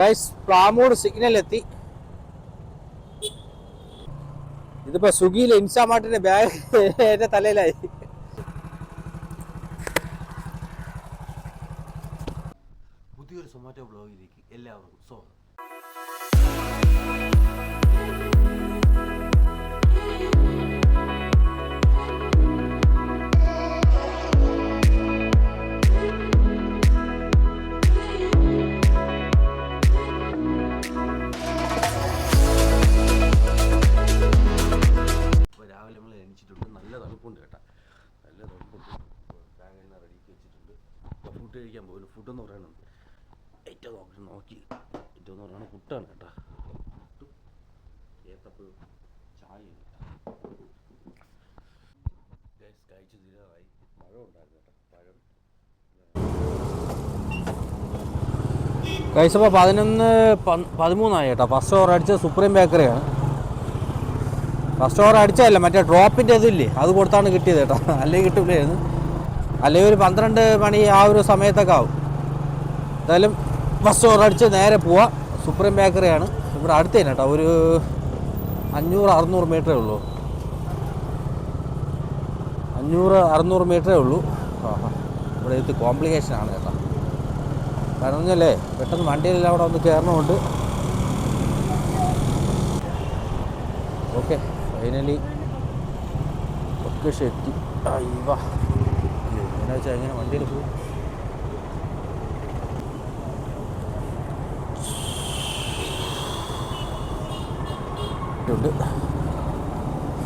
Guys Plamoodu signal എത്തി. ഇതിപ്പോ സ്വിഗ്ഗിയിലെ ഇൻസ്റ്റാമാർട്ടിന്റെ bag എന്റെ തലയിലായി. പുതിയൊരു സൊമാറ്റോ ബ്ലോഗിലേക്ക് എല്ലാവർക്കും സ്വാഗതം. രാവിലെ നമ്മൾ എണീച്ചിട്ടുണ്ട്. നല്ല തണുപ്പുണ്ട് കേട്ടോ, നല്ല തണുപ്പുണ്ട്. ബാഗെല്ലാം റെഡിയാക്കി വെച്ചിട്ടുണ്ട്. അപ്പോൾ ഫുഡ് കഴിക്കാൻ പോകുന്നു. ഫുഡെന്ന് പറയുന്നത് ഏറ്റവും നോക്കി ഏറ്റവും എന്ന് പറയുന്നത് പുട്ടാണ് കേട്ടോ. പുട്ടും ഏത്തപ്പഴവും ചായയും കഴിച്ച് തീരാറായി. പഴം ഉണ്ടായിരുന്നു കേട്ടോ, പഴം. കഴിച്ചപ്പോൾ 11:13 കേട്ടോ. ഫസ്റ്റ് ഓവർ അടിച്ചത് സുപ്രീം ബേക്കറിയാണ്. ഫസ്റ്റ് ഓവർ അടിച്ചതല്ല, മറ്റേ ഡ്രോപ്പിൻ്റെ ഇതില്ലേ, അത് കൊടുത്താണ് കിട്ടിയത് കേട്ടോ. അല്ലെങ്കിൽ കിട്ടില്ലായിരുന്നു. അല്ലെങ്കിൽ ഒരു 12 മണി ആ ഒരു സമയത്തൊക്കെ ആവും. എന്തായാലും ഫസ്റ്റ് ഓവർ അടിച്ച് നേരെ പോവാം. സുപ്രീം ബേക്കറിയാണ് ഇവിടെ അടുത്ത് തന്നെ കേട്ടോ. ഒരു 500-600 മീറ്ററേ ഉള്ളൂ. 500-600 മീറ്ററേ ഉള്ളൂ. ഇവിടെ ഇത് കോംപ്ലിക്കേഷനാണ് കേട്ടോ. കാരണം പറഞ്ഞല്ലേ, പെട്ടെന്ന് വണ്ടിയിലെല്ലാം അവിടെ ഒന്ന് കയറണമുണ്ട്. ഓക്കെ, ഫൈനലി ലൊക്കേഷൻ എത്തി. അയ്യോ, എങ്ങനെ വെച്ചാൽ എങ്ങനെ വണ്ടിയിൽ പോകും.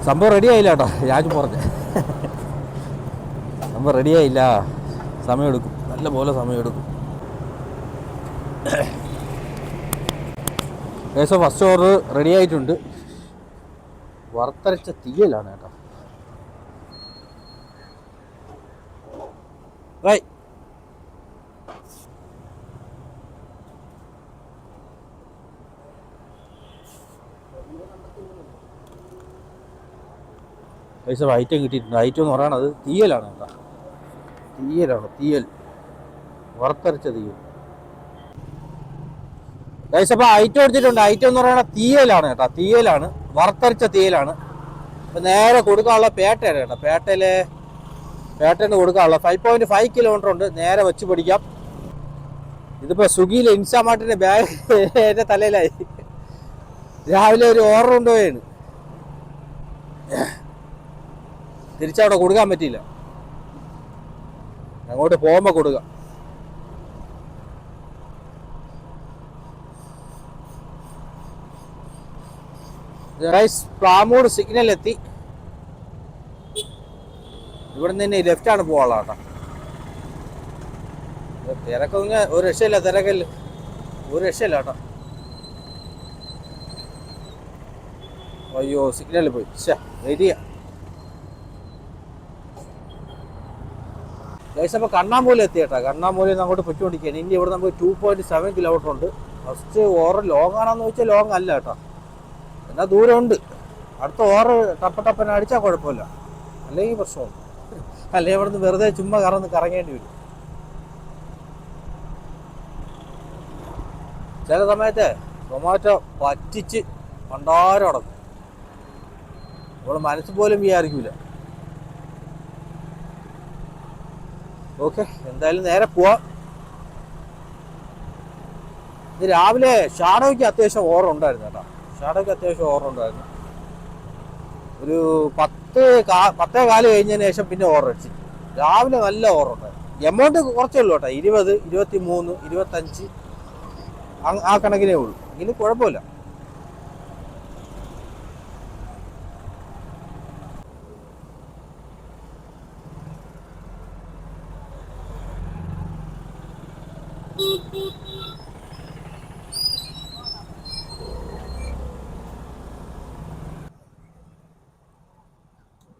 സംഭവം റെഡി ആയില്ല കേട്ടോ. ഞാൻ പറഞ്ഞ സംഭവം റെഡി ആയില്ല. സമയമെടുക്കും, നല്ല പോലെ സമയമെടുക്കും. ഏകദേശം ഫസ്റ്റ് ഓവർ റെഡി ആയിട്ടുണ്ട്. വറുത്തരച്ച തീയലാണ് കേട്ടോ. ബൈ. പൈസ ഐറ്റം കിട്ടിയിട്ടുണ്ട്. ഐറ്റം എന്ന് പറയണത് തീയലാണ് കേട്ടോ. തീയൽ വറുത്തരച്ച തീയൽ. പൈസ അപ്പോൾ ഐറ്റം എടുത്തിട്ടുണ്ട്. ഐറ്റം എന്ന് പറയുന്നത് തീയലാണ് കേട്ടോ. തീയലാണ്, വറുത്തരച്ച തീയലാണ്. അപ്പം നേരെ കൊടുക്കാനുള്ള പേട്ടയാണ് കേട്ടോ. പേട്ടന് കൊടുക്കാനുള്ള 5.5 കിലോമീറ്റർ ഉണ്ട്. നേരെ വെച്ച് പിടിക്കാം. ഇതിപ്പോൾ സ്വിഗ്ഗിയിലെ ഇൻസ്റ്റാമാർട്ടിന്റെ ബാഗ് എൻ്റെ തലയിലായി. രാവിലെ ഒരു ഓർഡർ കൊണ്ടുപോയാണ്, തിരിച്ചവിടെ കൊടുക്കാൻ പറ്റിയില്ല. അങ്ങോട്ട് പോകുമ്പോൾ കൊടുക്കാം. പ്ലാമൂട് സിഗ്നൽ എത്തി. ഇവിടെ നിന്ന് ലെഫ്റ്റാണ് പോകാനുള്ള കേട്ടോ. തിരക്കൊന്നും ഒരു രക്ഷയില്ല. തിരക്കല്ല, ഒരു രക്ഷയില്ല കേട്ടോ. അയ്യോ, സിഗ്നലിൽ പോയി. വരിക ഗൈസ്. അപ്പോൾ കണ്ണാമ്പൂലി എത്തി കേട്ടോ. കണ്ണാമ്പൂലിൽ അങ്ങോട്ട് പൊയ്ക്കൊണ്ടിരിക്കുകയാണ്. ഇനി ഇവിടെ നമുക്ക് 2.7 കിലോമീറ്റർ ഉണ്ട്. ഫസ്റ്റ് ഓവർ ലോങ് ആണെന്ന് ചോദിച്ചാൽ ലോങ് അല്ല കേട്ടോ, എന്നാൽ ദൂരമുണ്ട്. അടുത്ത ഓവർ ടപ്പനെ അടിച്ചാൽ കുഴപ്പമില്ല, അല്ലെങ്കിൽ പ്രശ്നമുണ്ട്. അല്ലെങ്കിൽ ഇവിടെ നിന്ന് വെറുതെ ചുമ്മാ കറങ്ങേണ്ടി വരും. ചില സമയത്ത് ടൊമാറ്റോ പറ്റിച്ച് പണ്ടാരം അടക്കും. നമ്മൾ മനസ്സ് പോലും വിചാരിക്കില്ല. ഓക്കെ, എന്തായാലും നേരെ പോവാം. ഇത് രാവിലെ ഷാഡോയ്ക്ക് അത്യാവശ്യം ഓവർ ഉണ്ടായിരുന്നു കേട്ടോ. ഓവർ ഉണ്ടായിരുന്നു. ഒരു 10-10:15 കഴിഞ്ഞതിന് ശേഷം പിന്നെ ഓവർ അടിച്ചു. രാവിലെ നല്ല ഓവർ ഉണ്ടായിരുന്നു. എമൗണ്ട് കുറച്ചേ ഉള്ളൂ കേട്ടോ. 20, 23, 25 ആ കണക്കിനേ ഉള്ളൂ. എങ്കിലും കുഴപ്പമില്ല.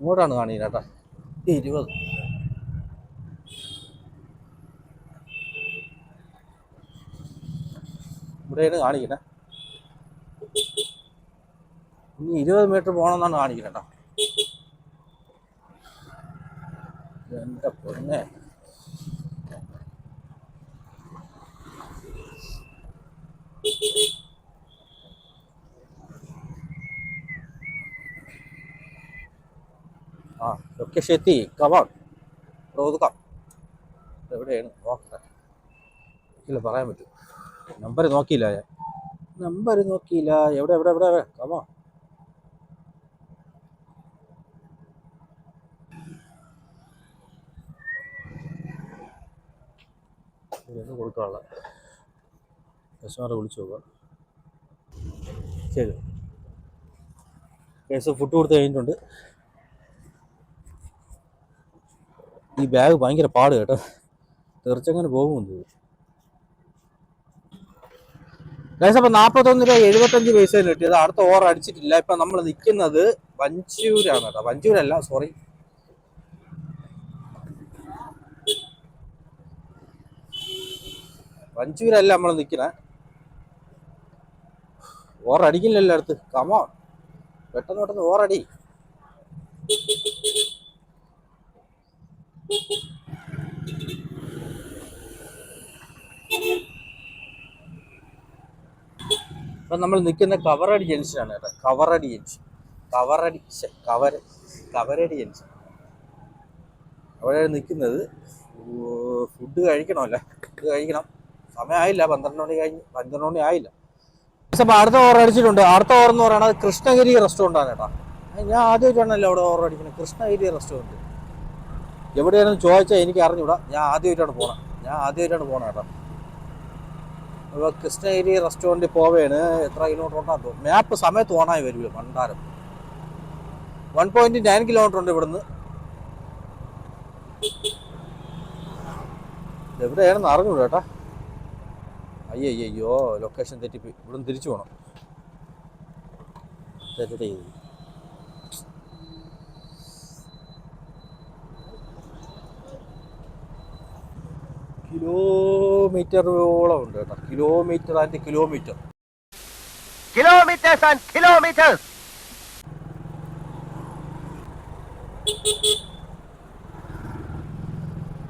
ഇങ്ങോട്ടാണ് കാണിക്കുന്നത് കേട്ടോ. 20 ഇവിടെയാണ് കാണിക്കുന്നത്. ഇനി 20 മീറ്റർ പോകണമെന്നാണ് കാണിക്കുന്നത് കേട്ടോ. എൻ്റെ പൊന്നെ, ആ ലൊക്കേഷൻ എത്തി. കമാൺ ഇവിടെ ഒതുക്കാം. എവിടെയാണ് നോക്കട്ടെ. ഇല്ല പറയാൻ പറ്റും. നമ്പർ നോക്കിയില്ല ഞാൻ. നമ്പർ നോക്കിയില്ല. എവിടെ എവിടെ എവിടെ കമാൺ. ഇതൊന്ന് കൊടുക്കാനുള്ള കസ്റ്റമറെ വിളിച്ചു നോക്കാം. ശരി കേസ് ഫുഡ് കൊടുത്ത് കഴിഞ്ഞിട്ടുണ്ട്. ഈ ബാഗ് ഭയങ്കര പാട് കേട്ടോ. തീർച്ചയായും പോകുമെന്ന് കേസ്. അപ്പം 41 രൂപ 75 പൈസ കിട്ടിയത്. അടുത്ത ഓവർ അടിച്ചിട്ടില്ല. ഇപ്പം നമ്മൾ നിൽക്കുന്നത് വഞ്ചൂരാണ് കേട്ടോ. വഞ്ചൂരല്ല, സോറി, വഞ്ചൂരല്ല നമ്മൾ നിൽക്കണേ. ഓവർ അടിക്കില്ലല്ലോ അടുത്ത്. കമോ പെട്ടെന്ന് പെട്ടെന്ന് ഓവർ അടി. ഇപ്പം നമ്മൾ നിൽക്കുന്ന കവറടി ജംഗ്ഷനാണ് കേട്ടോ. കവറടി ജംഗ്ഷൻ, കവറടി ജംഗ്ഷൻ അവിടെയാണ് നിൽക്കുന്നത്. ഫുഡ് കഴിക്കണമല്ലേ, ഫുഡ് കഴിക്കണം. സമയമായില്ല, 12 മണി ആയില്ല. അപ്പം അടുത്ത ഓവർ അടിച്ചിട്ടുണ്ട്. അടുത്ത ഓവർ എന്ന് പറയുന്നത് കൃഷ്ണഗിരി റെസ്റ്റോറൻ്റാണ് കേട്ടോ. ഞാൻ ആദ്യമായിട്ടാണല്ലോ അവിടെ ഓവർ അടിക്കുന്നത്. കൃഷ്ണഗിരി റെസ്റ്റോറൻറ്റ് എവിടെയാണെന്ന് ചോദിച്ചാൽ എനിക്ക് അറിഞ്ഞൂടാ. ഞാൻ ആദ്യമായിട്ടാണ് പോണത് കേട്ടോ. അപ്പോൾ കൃഷ്ണഗിരി റെസ്റ്റോറൻറ്റിൽ പോവേണ്. എത്ര കിലോമീറ്റർ ഉണ്ടാകും മാപ്പ് സമയത്ത് ഓണായി വരില്ല മണ്ടാരം. 1.9 കിലോമീറ്റർ ഉണ്ട് ഇവിടുന്ന്. എവിടെയാണെന്ന് അറിഞ്ഞൂടാ കേട്ടാ. അയ്യോ ലൊക്കേഷൻ തെറ്റിപ്പോയി. ഇവിടുന്ന് തിരിച്ചു പോകണം. തെറ്റിട്ട് ചെയ്തു. കിലോമീറ്ററോളം ഉണ്ട് കേട്ടോ. Kilometre and kilometre. Kilometers and kilometers.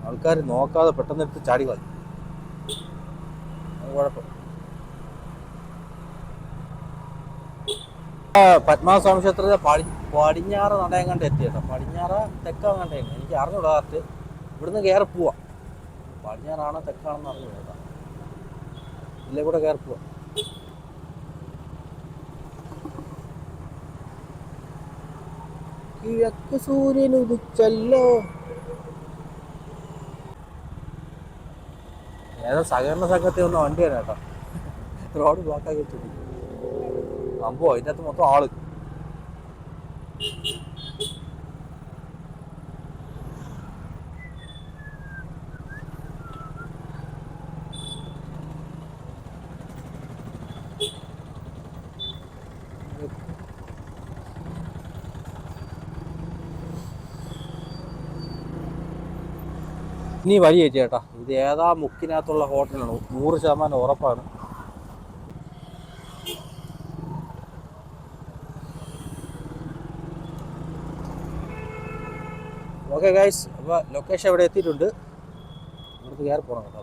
ആൾക്കാർ നോക്കാതെ പെട്ടെന്ന് എടുത്ത് ചാടി കളി. കുഴപ്പം. പത്മനാഭസ്വാമി ക്ഷേത്രത്തിലെ പടിഞ്ഞാറ് നടയം കണ്ട് എത്തി കേട്ടോ. പടിഞ്ഞാറ് തെക്കാൻ കണ്ടേന് എനിക്ക് അറിഞ്ഞൂടാ. കറക്റ്റ് ഇവിടുന്ന് കയറി പോവാം. പടിഞ്ഞാറാണോ തെക്കാണെന്ന് അറിഞ്ഞൂടാ കേട്ടോ. ഇല്ലേ കൂടെ കയറി പോവാം. കിഴക്ക് സൂര്യൻ ഉദിച്ചല്ലോ. ഏതാ സഹകരണ സംഘത്തിൽ ഒന്നും വണ്ടിയാണ് കേട്ടോ. റോഡ് ബ്ലോക്കാക്കി വെച്ചിട്ടുണ്ട്. സംഭവം അതിൻ്റെ അകത്ത് മൊത്തം ആള്. ഇനി വഴി ചേച്ചി ചേട്ടാ. ഇത് ഏതാ മുക്കിനകത്തുള്ള ഹോട്ടലാണ്, 100% ഉറപ്പാണ്. ഓക്കെ ഗൈസ്, അപ്പോൾ ലൊക്കേഷൻ ഇവിടെ എത്തിയിട്ടുണ്ട്. ഇവിടുത്തെ കയറി പോകണം കേട്ടോ.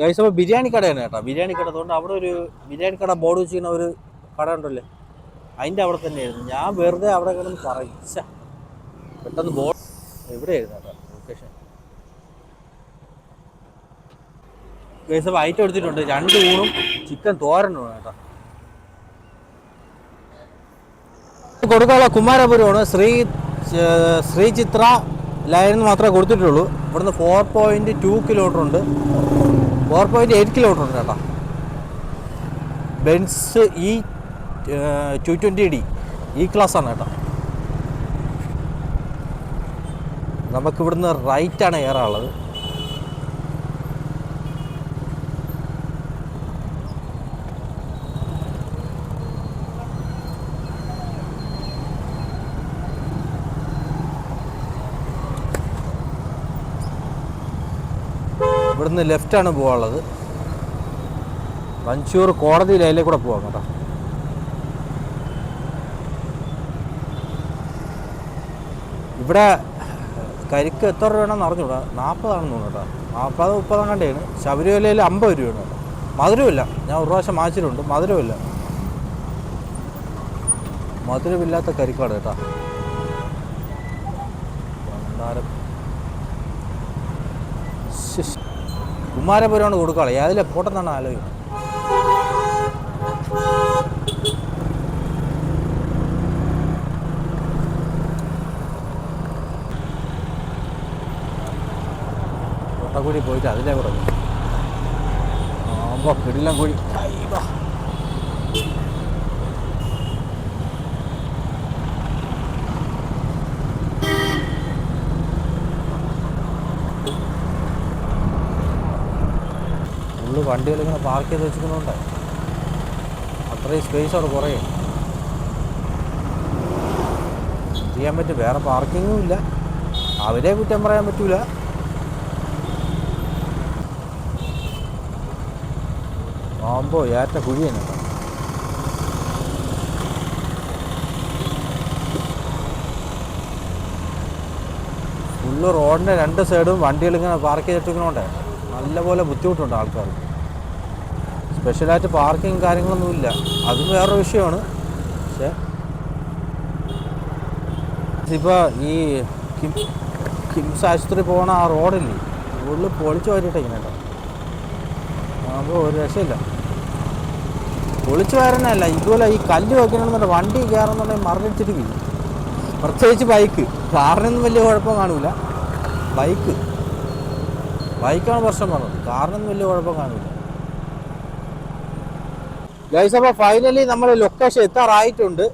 ഗൈസ് അപ്പോൾ ബിരിയാണി കടയാണ് കേട്ടോ. ബിരിയാണി കട അതുകൊണ്ട് അവിടെ ഒരു ബിരിയാണി കട ബോർഡ് വെച്ചിരിക്കുന്ന ഒരു കട ഉണ്ടല്ലേ, അതിൻ്റെ അവിടെ തന്നെയായിരുന്നു. ഞാൻ വെറുതെ അവിടെ കിടന്ന് പറയിച്ച പെട്ടെന്ന് ബോർഡ് എവിടെയായിരുന്നു കേട്ടോ ലൊക്കേഷൻ. ഗൈസ് അപ്പോൾ ഐറ്റം എടുത്തിട്ടുണ്ട്. 2 ഊണും ചിക്കൻ തോരനും കേട്ടോ. കൊടുക്കാനുള്ള കുമാരപുരമാണ്. ശ്രീ ചിത്ര ലൈൻ മാത്രമേ കൊടുത്തിട്ടുള്ളൂ. ഇവിടുന്ന് 4.2 കിലോമീറ്റർ ഉണ്ട്, 4.8 കിലോമീറ്റർ ഉണ്ട് കേട്ടോ. ബെൻസ് E220D ഈ ക്ലാസ്സാണ് കേട്ടോ. നമുക്കിവിടുന്ന് റൈറ്റാണ് കയറാനുള്ളത്. ഇവിടുന്ന് ലെഫ്റ്റാണ് പോകാനുള്ളത്. മഞ്ചൂർ കോടതി ലൈനിൽ കൂടെ പോകാം കേട്ടോ. ഇവിടെ കരിക്ക് എത്ര രൂപയാണെന്ന് അറിഞ്ഞൂടാ. 40 ആണെന്ന് തോന്നുന്നു കേട്ടോ. 40-30 കണ്ടാണ്. ശബരിമലയിൽ 50 രൂപയാണ് കേട്ടോ. മധുരമില്ല. ഞാൻ ഒരു പ്രാവശ്യം വാങ്ങിച്ചിട്ടുണ്ട്, മധുരമില്ല. മധുരമില്ലാത്ത കരിക്കാട് കേട്ടോ. കുമാരപുരമാണ് കൊടുക്കാളെ, അതിലെ പോട്ടെന്നാണ് ആലോചിക്കുന്നത്. കോട്ടക്കുടി പോയിട്ട് അതിലേ കൂടെ ആകുമ്പോൾ കിടിലം കുഴി. ഫുള്ള് വണ്ടികൾ ഇങ്ങനെ പാർക്ക് ചെയ്ത് വെച്ചിരിക്കുന്നുണ്ട്. അത്രയും സ്പേസ് അവിടെ കുറേ ചെയ്യാൻ പറ്റും. വേറെ പാർക്കിങ്ങും ഇല്ല, അവരെ കുറ്റം പറയാൻ പറ്റൂല. ആകുമ്പോൾ ഏറ്റ കുഴി തന്നെ. ഫുള്ള് റോഡിൻ്റെ 2 സൈഡും വണ്ടികളിങ്ങനെ പാർക്ക് ചെയ്തിട്ടിരിക്കണോണ്ടേ നല്ലപോലെ ബുദ്ധിമുട്ടുണ്ട് ആൾക്കാർക്ക്. സ്പെഷ്യലായിട്ട് പാർക്കിങ് കാര്യങ്ങളൊന്നുമില്ല, അതും വേറൊരു വിഷയമാണ്. പക്ഷേ ഇപ്പോൾ ഈ കിംസ് ആശുപത്രി പോകണ ആ റോഡില്ലേ, ഫുള്ള് പൊളിച്ചു വാരിയിട്ടേക്കണം കേട്ടോ. അപ്പോൾ ഒരു രക്ഷയില്ല. പൊളിച്ചു വരണല്ല, ഇതുപോലെ ഈ കല്ല് വെക്കണമെന്നുണ്ട് വണ്ടി കയറുന്നുണ്ടെങ്കിൽ മറിഞ്ഞിട്ടിട്ട് വീഴും. പ്രത്യേകിച്ച് ബൈക്ക്. കാറിനൊന്നും വലിയ കുഴപ്പം കാണൂല. ബൈക്കാണ് പ്രശ്നം പറഞ്ഞത്, കാറിനൊന്നും വലിയ കുഴപ്പം കാണൂല. ഗൈസ്, അപ്പോൾ ഫൈനലി നമ്മൾ ലൊക്കേഷൻ എത്താറായിട്ടുണ്ട്.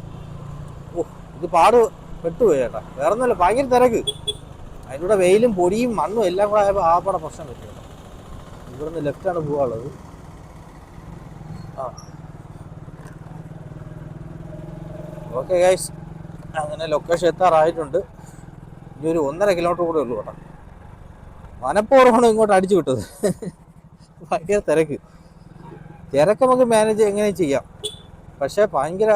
ഇത് പാട് പെട്ടുപോയി ചേട്ടാ. വേറെ ഒന്നുമല്ല, ഭയങ്കര തിരക്ക്. അതിലൂടെ വെയിലും പൊടിയും മണ്ണും എല്ലാം കൂടെ ആയപ്പോൾ ആപ്പാടെ പ്രശ്നം പറ്റും കേട്ടോ. ഇവിടുന്ന് ലെഫ്റ്റാണ് പോകാനുള്ളത്. ഓക്കെ ഗൈസ്, അങ്ങനെ ലൊക്കേഷൻ എത്താറായിട്ടുണ്ട്. ഇനി ഒരു 1.5 കിലോമീറ്റർ കൂടെ ഉള്ളൂ കേട്ടോ. മനപ്പൂർവ്വമാണ് ഇങ്ങോട്ട് അടിച്ചു വിട്ടത്. ഭയങ്കര തിരക്ക് നമുക്ക് മാനേജ് എങ്ങനെ ചെയ്യാം, പക്ഷേ ഭയങ്കര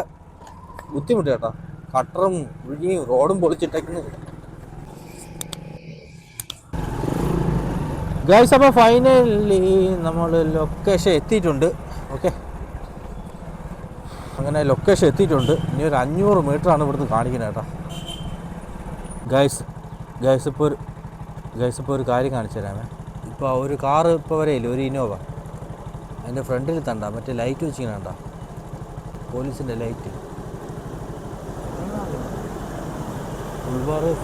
ബുദ്ധിമുട്ട് കേട്ടോ. കട്ടറും കുഴിയും റോഡും പൊളിച്ചിട്ടേക്കുന്നു. ഗൈസ്, അപ്പോൾ ഫൈനലി നമ്മൾ ലൊക്കേഷൻ എത്തിയിട്ടുണ്ട്. ഓക്കെ, അങ്ങനെ ലൊക്കേഷൻ എത്തിയിട്ടുണ്ട്. ഇനി ഒരു 500 മീറ്ററാണ് ഇവിടുന്ന് കാണിക്കുന്നത് കേട്ടോ. ഗൈസ് ഇപ്പോൾ ഒരു കാര്യം കാണിച്ചു തരാമേ. ഇപ്പോൾ ഒരു കാറ് ഇപ്പോൾ വരെയില്ല, ഒരു ഇന്നോവ. അതിൻ്റെ ഫ്രണ്ടിൽ തണ്ട മറ്റേ ലൈറ്റ് വെച്ചിങ്ങനെ കണ്ട, പോലീസിൻ്റെ ലൈറ്റ്.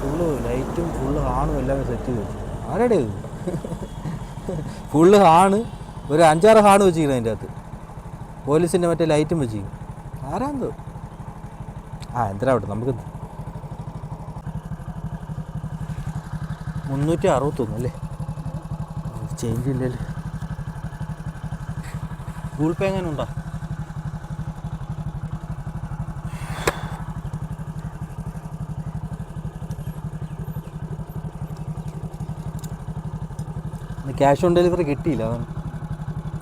ഫുള്ള് ലൈറ്റും ഫുള്ള് ഹാണും എല്ലാം സെറ്റ് ചെയ്ത് വെച്ചു. ആരുടെ ഇത്? ഫുള്ള് ഹാണ്, ഒരു 5-6 ഹാണ് വെച്ചിരിക്കുന്നത് അതിൻ്റെ അകത്ത്. പോലീസിൻ്റെ മറ്റേ ലൈറ്റും വെച്ചിരിക്കും. ആരാന്തോ എന്തിനാ അവിടെ നമുക്ക് 361 അല്ലേ? ചേഞ്ച് ഇല്ലല്ലേ? ഗൂഗിൾ പേ എങ്ങനെ ഉണ്ടോ? ക്യാഷ് ഓൺ ഡെലിവറി കിട്ടിയില്ല, അവൻ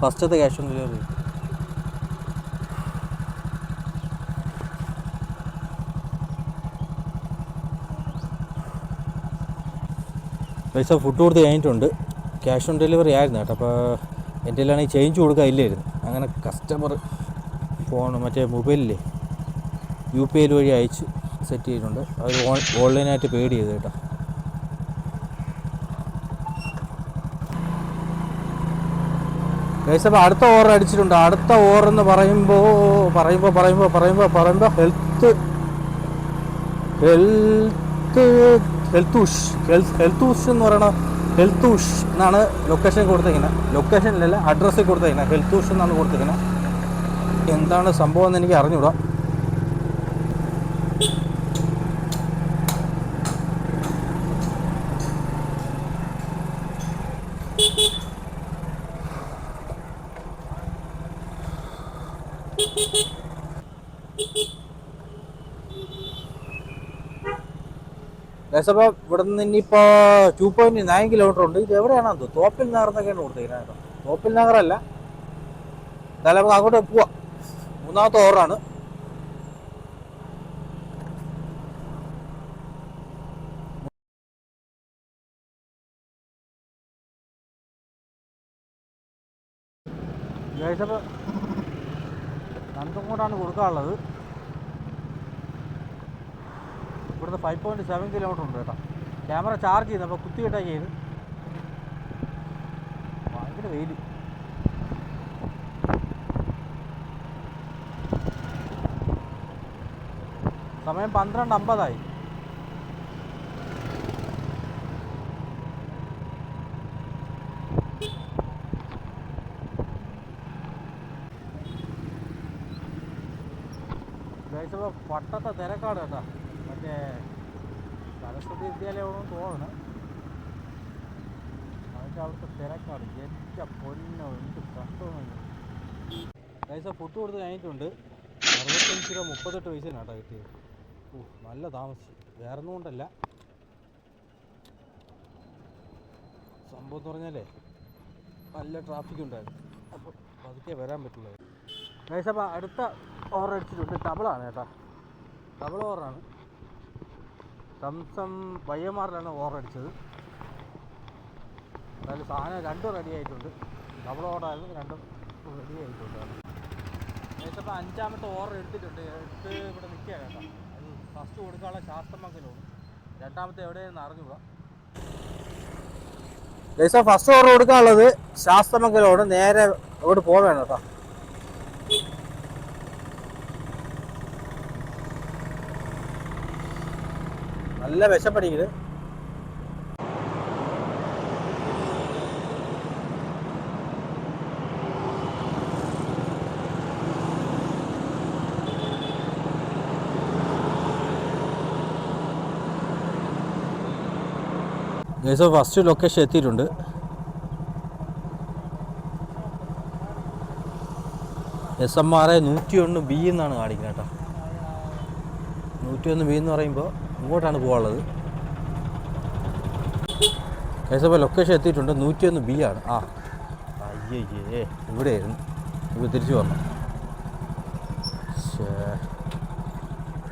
ഫസ്റ്റത്തെ ക്യാഷ് ഓൺ ഡെലിവറി. പൈസ ഫുഡ് കൊടുത്ത് കഴിഞ്ഞിട്ടുണ്ട്. ക്യാഷ് ഓൺ ഡെലിവറി ആയിരുന്നു കേട്ടോ. അപ്പോൾ എൻ്റെ കയ്യിലാണെങ്കിൽ ചേഞ്ച് കൊടുക്കാൻ ഇല്ലായിരുന്നു. അങ്ങനെ കസ്റ്റമർ ഫോൺ മറ്റേ മൊബൈലില്ലേ UPI വഴി അയച്ച് സെറ്റ് ചെയ്തിട്ടുണ്ട്. അവർ ഓൺലൈനായിട്ട് പേഡ് ചെയ്ത് കേട്ടോ. ഗൈസ്, അപ്പോൾ അടുത്ത ഓവർ അടിച്ചിട്ടുണ്ട്. അടുത്ത ഓവർ എന്ന് പറയുമ്പോൾ ഹെൽത്തൂഷ് എന്ന് പറയണ ഹെൽത്തൂഷ് എന്നാണ് ലൊക്കേഷൻ കൊടുത്തിരിക്കുന്നത്. ലൊക്കേഷനിലല്ല, അഡ്രസ്സിൽ കൊടുത്തിരിക്കുന്നത്. ഹെൽത്തൂഷ് എന്നാണ് കൊടുത്തിരിക്കുന്നത്. എന്താണ് സംഭവം എന്ന് എനിക്ക് അറിഞ്ഞൂടാ. അപ്പോൾ ഇവിടെ നിന്ന് ഇനിയിപ്പോൾ 2.9 കിലോമീറ്റർ ഉണ്ട്. ഇത് എവിടെയാണത്? തോപ്പിൽ നഗർ എന്നൊക്കെയാണ് കൊടുത്തിരിക്കുന്നത് കേട്ടോ. തോപ്പിൽ നഗറല്ല, എന്നാലും നമുക്ക് അങ്ങോട്ട് പോവാം. 3ാമത്തെ ഓവറാണ്. അപ്പോൾ നമുക്കങ്ങോട്ടാണ് കൊടുക്കാനുള്ളത്. ഇവിടുന്ന് 5.7 കിലോമീറ്റർ ഉണ്ട് കേട്ടോ. ക്യാമറ ചാർജ് ചെയ്ത് അപ്പോൾ കുത്തിയിട്ടാ ചെയ്ത്. ഭയങ്കര വെയിൽ. സമയം 12:50. ഇപ്പോൾ പട്ടത്തെ തിരക്കാട് കേട്ടോ. മറ്റേ സരസ്വതി വിദ്യാലയമാണെന്ന് തോന്നുന്നു. അതിൻ്റെ അവിടുത്തെ തിരക്കാട് എൻ്റെ പൊന്നോ എന്ത് കഷ്ടമൊന്നുമില്ല. പൈസ പുട്ട് കൊടുത്ത് കഴിഞ്ഞിട്ടുണ്ട്. 65 രൂപ 38 പൈസയാണ് കേട്ടോ കിട്ടിയത്. നല്ല താമസിച്ചു. വേറെ ഒന്നും കൊണ്ടല്ല, സംഭവം എന്ന് പറഞ്ഞാലേ നല്ല ട്രാഫിക് ഉണ്ടായിരുന്നു. അപ്പോൾ പതുക്കെ വരാൻ പറ്റുള്ളൂ. പൈസ അപ്പോൾ അടുത്ത ഓവർ അടിച്ചിട്ടുണ്ട്. ഡബിളാണ് കേട്ടോ, ഡബിൾ ഓവറാണ്. സംസം പയ്യന്മാരിലാണ് ഓവർ അടിച്ചത്. അതായത് സാധനം രണ്ടും റെഡി ആയിട്ടുണ്ട്. ഡബിൾ ഓവറായിരുന്നു, രണ്ടും റെഡി ആയിട്ടുണ്ട്. ഏകദേശം 5ാമത്തെ ഓവർ എടുത്തിട്ടുണ്ട്. എടുത്ത് ഇവിടെ നിൽക്കുക കേട്ടോ. അത് ഫസ്റ്റ് കൊടുക്കാനുള്ള ശാസ്ത്രമംഗലമാണ്. 2ാമത്തെ എവിടെയെന്ന് അറിഞ്ഞുകൂടാ. ഏകദേശം ഫസ്റ്റ് ഓവർ കൊടുക്കാനുള്ളത് ശാസ്ത്രമംഗലമാണ്. നേരെ അവിടെ പോവേണം കേട്ടോ. നല്ല വിശപ്പടിക്കല്. ഫസ്റ്റ് ലൊക്കേഷൻ എത്തിയിട്ടുണ്ട്. SMRA 101B എന്നാണ് കാണിക്കുന്നത് കേട്ടോ. 101B എന്ന് പറയുമ്പോൾ ഇങ്ങോട്ടാണ് പോകാനുള്ളത്. കേസപ്പോൾ ലൊക്കേഷൻ എത്തിയിട്ടുണ്ട്. 101B ആണ്. അയ്യേ ഇവിടെയായിരുന്നു. ഇപ്പോൾ തിരിച്ചു വന്നു.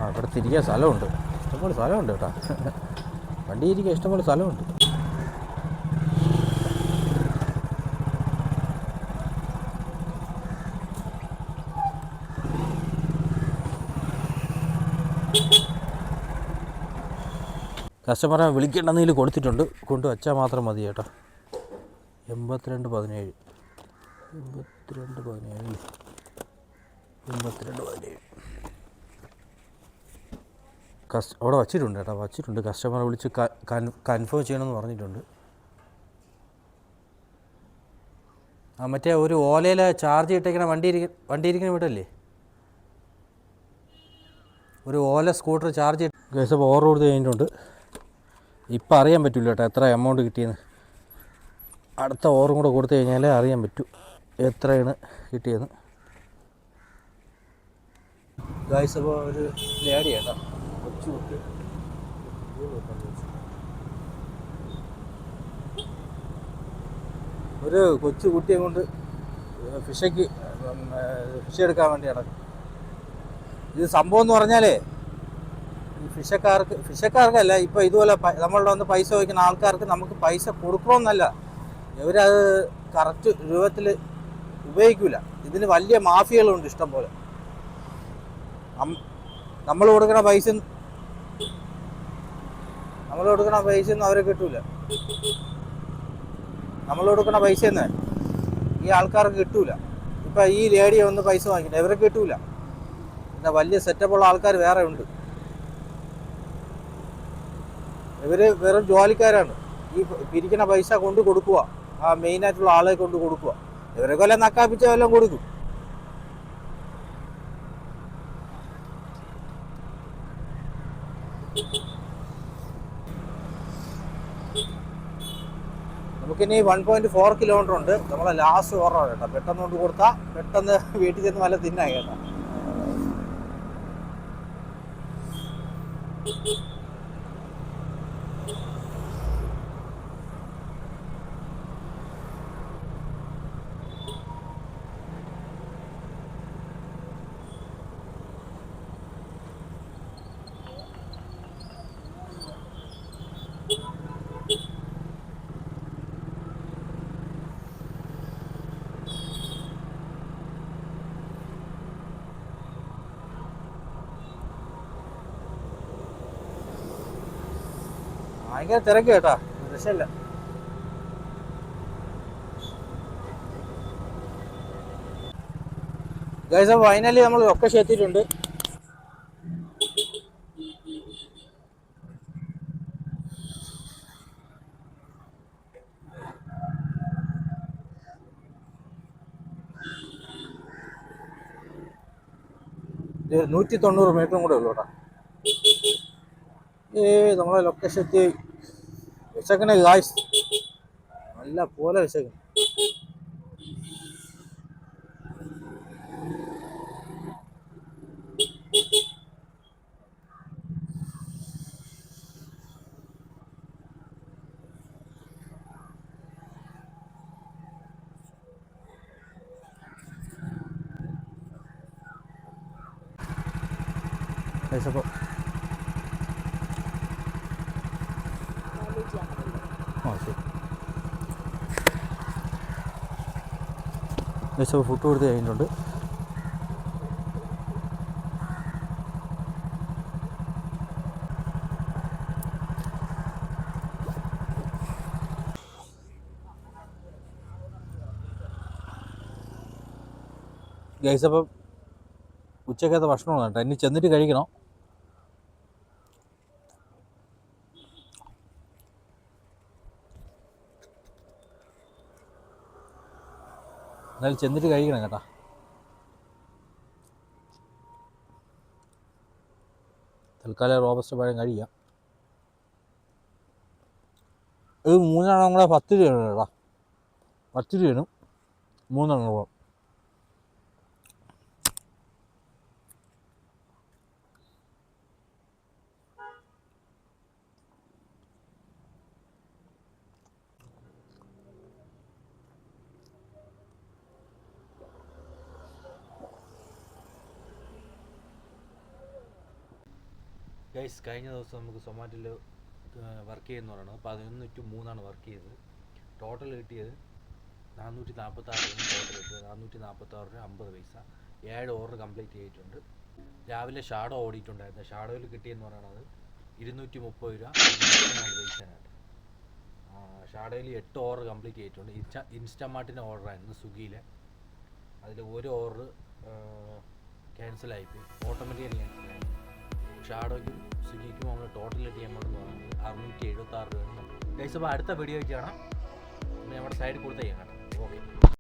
ഇവിടെ തിരിക്കാൻ സ്ഥലമുണ്ട്, ഇഷ്ടംപോലെ സ്ഥലമുണ്ട് കേട്ടോ. വണ്ടി ഇരിക്കാൻ ഇഷ്ടംപോലെ സ്ഥലമുണ്ട്. കസ്റ്റമറെ വിളിക്കേണ്ടെന്നതിൽ കൊടുത്തിട്ടുണ്ട്. കൊണ്ടുവച്ചാൽ മാത്രം മതി കേട്ടോ. 8217 അവിടെ വച്ചിട്ടുണ്ട് കേട്ടോ, വച്ചിട്ടുണ്ട്. കസ്റ്റമറെ വിളിച്ച് കൺഫേം ചെയ്യണമെന്ന് പറഞ്ഞിട്ടുണ്ട്. മറ്റേ ഒരു ഓലയിൽ ചാർജ് ഇട്ടേക്കണ വണ്ടി ഇരിക്കുന്ന വീടല്ലേ, ഒരു ഓല സ്കൂട്ടർ ചാർജ് കേസ് ഓവർ കൊടുത്ത് കഴിഞ്ഞിട്ടുണ്ട്. ഇപ്പം അറിയാൻ പറ്റില്ല കേട്ടോ എത്ര എമൗണ്ട് കിട്ടിയെന്ന്. അടുത്ത ഓവറും കൂടെ കൊടുത്തു കഴിഞ്ഞാലേ അറിയാൻ പറ്റൂ എത്രയാണ് കിട്ടിയെന്ന്. ഗായ്സ് അപ്പോൾ ഒരു ലേഡി കേട്ടോ, കൊച്ചു കുട്ടി. ഒരു കൊച്ചു കുട്ടിയെ കൊണ്ട് ഫിഷ് എടുക്കാൻ വേണ്ടിയാണ്. ഇത് സംഭവം എന്ന് പറഞ്ഞാലേ ഈ ഫിഷക്കാർക്കല്ല, ഇപ്പോൾ ഇതുപോലെ നമ്മളുടെ വന്ന് പൈസ ചോദിക്കുന്ന ആൾക്കാർക്ക് നമുക്ക് പൈസ കൊടുക്കണമെന്നല്ല, ഇവരത് കറക്റ്റ് രൂപത്തിൽ ഉപയോഗിക്കില്ല. ഇതിന് വലിയ മാഫിയകളുണ്ട് ഇഷ്ടം പോലെ. നമ്മൾ കൊടുക്കുന്ന പൈസയൊന്നും അവരെ കിട്ടൂല. നമ്മൾ കൊടുക്കുന്ന പൈസയൊന്നും ഈ ആൾക്കാർക്ക് കിട്ടൂല. ഇപ്പം ഈ ലേഡിയെ ഒന്ന് പൈസ വാങ്ങിക്കണം, ഇവരെ കിട്ടൂല. പിന്നെ വലിയ സെറ്റപ്പുള്ള ആൾക്കാർ വേറെ ഉണ്ട്. ഇവർ വെറും ജോലിക്കാരാണ്. ഈ പിരിക്കുന്ന പൈസ കൊണ്ട് കൊടുക്കുക, ആ മെയിനായിട്ടുള്ള ആളെ കൊണ്ട് കൊടുക്കുക. ഇവരൊക്കെ വല്ല നക്കാപ്പിച്ച വല്ലതും കൊടുക്കും. നമുക്കിനി 1.4 കിലോമീറ്റർ ഉണ്ട്. നമ്മളെ ലാസ്റ്റ് ഓർഡറാണ് കേട്ടോ. പെട്ടെന്ന് കൊണ്ട് കൊടുത്താൽ പെട്ടെന്ന് വീട്ടിൽ ചെന്ന് വല്ല തിന്നായി കേട്ടോ. ഭയങ്കര തിരക്ക് കേട്ടാ, രക്ഷയില്ല. ഗൈസ് ഫൈനലി നമ്മൾ ലൊക്കേഷൻ എത്തിയിട്ടുണ്ട്. ഇത് 190 മീറ്ററും കൂടെ ഉള്ളൂ കേട്ടോ. നമ്മളെ ലൊക്കേഷൻ എത്തി. വിശക്കണേ ഗായ്സ്, നല്ല പോലെ വിശക്കണം. അപ്പോൾ ശരി, ഫുഡ് കൊടുത്ത് കഴിഞ്ഞിട്ടുണ്ട്. ഗൈസ് അപ്പം ഉച്ചക്കത്തെ ഭക്ഷണമാണ് കേട്ടോ, ഇനി ചെന്നിട്ട് കഴിക്കണം. എന്നാലും ചെന്നിട്ട് കഴിക്കണം കേട്ടോ. തൽക്കാലം റോബസ്റ്റ് പഴം കഴിക്കാം. ഇത് 3 എണ്ണം കൂടെ 10 രൂപയാണ് കേട്ടോ. 10 രൂപയാണ് 3 എണ്ണം കൂടെ. ഗൈസ് കഴിഞ്ഞ ദിവസം നമുക്ക് സൊമാറ്റോയിൽ വർക്ക് ചെയ്യുന്ന പറയുന്നത് 11/3 വർക്ക് ചെയ്തത്. ടോട്ടൽ കിട്ടിയത് 446 ടോട്ടൽ കിട്ടിയത് 446 രൂപ 50 പൈസ. 7 ഓർഡർ കംപ്ലീറ്റ് ചെയ്തിട്ടുണ്ട്. രാവിലെ ഷാഡോ ഓടിയിട്ടുണ്ടായിരുന്നു. ഷാഡോയിൽ കിട്ടിയെന്ന് പറയുന്നത് 230 രൂപ 24 പൈസയാണ്. ഷാഡോയിൽ 8 ഓർഡർ കംപ്ലീറ്റ് ചെയ്തിട്ടുണ്ട്. ഇൻസ്റ്റമാർട്ടിൻ്റെ ഓർഡറായിരുന്നു സ്വിഗ്ഗിയിലെ. അതിൽ ഒരു ഓർഡർ ക്യാൻസലായിപ്പോയി, ഓട്ടോമാറ്റിക്കലി ക്യാൻസലായി. ഷാഡോയ്ക്കും സ്വിഗ്ഗിക്കും നമ്മൾ ടോട്ടൽ കിട്ടിയ എമൗണ്ട് എന്ന് പറയുന്നത് 676 രൂപയാണ്. ഗൈസ് അപ്പോൾ അടുത്ത വീഡിയോ കാണാം. നമ്മുടെ സൈഡിൽ കൊടുത്ത് ചെയ്യാം കേട്ടോ. ഓക്കെ.